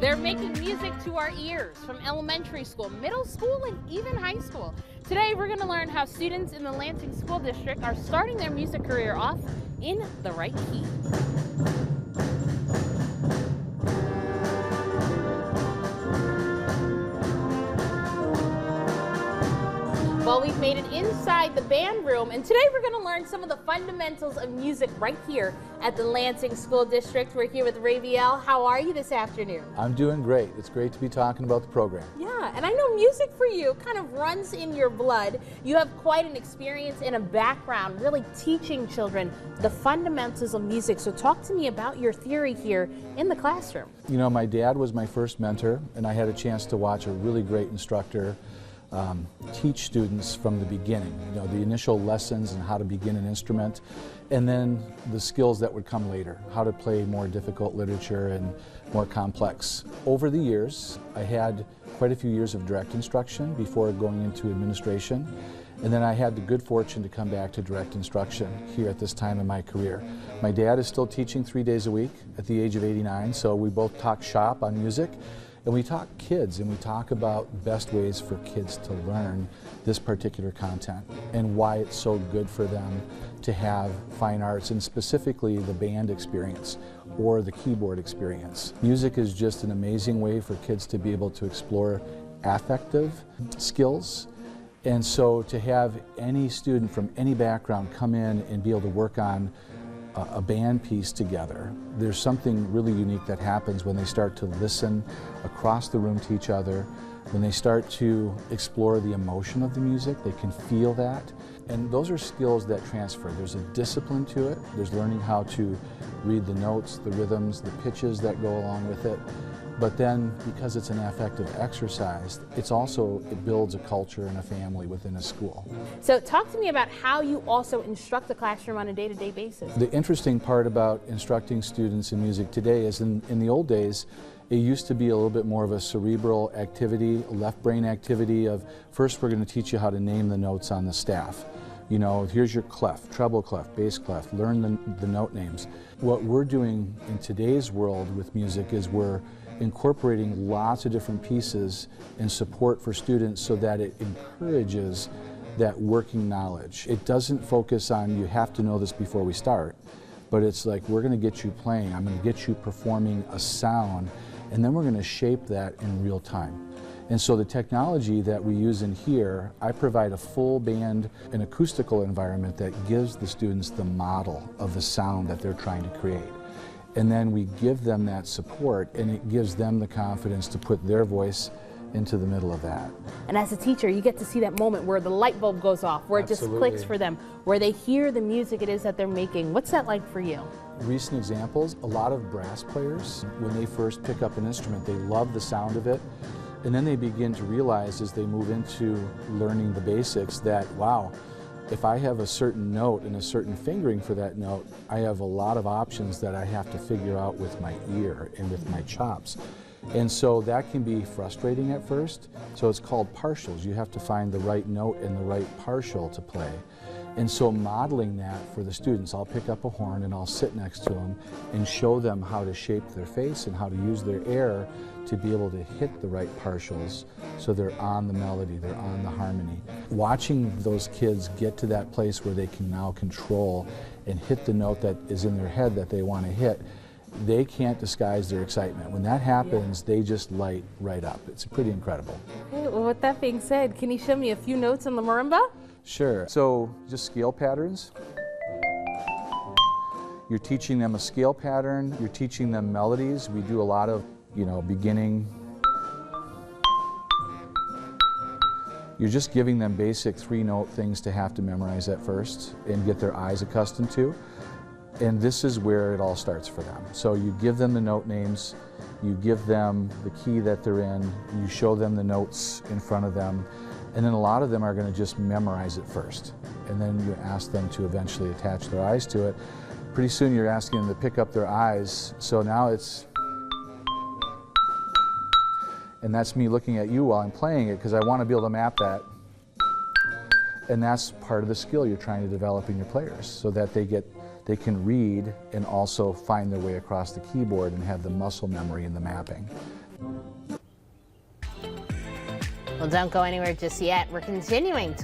They're making music to our ears from elementary school, middle school, and even high school. Today, we're going to learn how students in the Lansing School District are starting their music career off in the right key. Well, we've made it inside the band room, and today we're going to learn some of the fundamentals of music right here at the Lansing School District. We're here with Raviel. How are you this afternoon? I'm doing great. It's great to be talking about the program. Yeah, and I know music for you kind of runs in your blood. You have quite an experience and a background really teaching children the fundamentals of music. So talk to me about your theory here in the classroom. You know, my dad was my first mentor, and I had a chance to watch a really great instructor teach students from the beginning, you know, the initial lessons and how to begin an instrument, and then the skills that would come later, how to play more difficult literature and more complex. Over the years, I had quite a few years of direct instruction before going into administration, and then I had the good fortune to come back to direct instruction here at this time in my career. My dad is still teaching 3 days a week at the age of 89, so we both talk shop on music. And we talk kids, and we talk about best ways for kids to learn this particular content and why it's so good for them to have fine arts, and specifically the band experience or the keyboard experience. Music is just an amazing way for kids to be able to explore affective skills. And so to have any student from any background come in and be able to work on a band piece together, there's something really unique that happens when they start to listen across the room to each other, when they start to explore the emotion of the music, they can feel that. And those are skills that transfer. There's a discipline to it. There's learning how to read the notes, the rhythms, the pitches that go along with it. But then, because it's an affective exercise, it builds a culture and a family within a school. So talk to me about how you also instruct the classroom on a day-to-day basis. The interesting part about instructing students in music today is in the old days, it used to be a little bit more of a cerebral activity, a left brain activity of, first we're going to teach you how to name the notes on the staff. You know, here's your clef, treble clef, bass clef, learn the note names. What we're doing in today's world with music is we're incorporating lots of different pieces in support for students so that it encourages that working knowledge. It doesn't focus on you have to know this before we start, but it's like we're going to get you playing, I'm going to get you performing a sound, and then we're going to shape that in real time. And so the technology that we use in here, I provide a full band, an acoustical environment that gives the students the model of the sound that they're trying to create. And then we give them that support, and it gives them the confidence to put their voice into the middle of that. And as a teacher, you get to see that moment where the light bulb goes off, where it just clicks for them, where they hear the music it is that they're making. What's that like for you? Recent examples, a lot of brass players, when they first pick up an instrument, they love the sound of it. And then they begin to realize as they move into learning the basics that, wow, if I have a certain note and a certain fingering for that note, I have a lot of options that I have to figure out with my ear and with my chops. And so that can be frustrating at first. So it's called partials. You have to find the right note and the right partial to play. And so modeling that for the students, I'll pick up a horn and I'll sit next to them and show them how to shape their face and how to use their air to be able to hit the right partials so they're on the melody, they're on the harmony. Watching those kids get to that place where they can now control and hit the note that is in their head that they want to hit, they can't disguise their excitement. When that happens, they just light right up. It's pretty incredible. Okay, well, with that being said, can you show me a few notes on the marimba? Sure. So just scale patterns. You're teaching them a scale pattern. You're teaching them melodies. We do a lot of, you know, beginning. You're just giving them basic 3-note things to have to memorize at first and get their eyes accustomed to. And this is where it all starts for them. So you give them the note names, you give them the key that they're in, you show them the notes in front of them, and then a lot of them are going to just memorize it first. And then you ask them to eventually attach their eyes to it. Pretty soon you're asking them to pick up their eyes, so now it's, and that's me looking at you while I'm playing it because I want to be able to map that. And that's part of the skill you're trying to develop in your players so that they can read and also find their way across the keyboard and have the muscle memory and the mapping. Well, don't go anywhere just yet. We're continuing to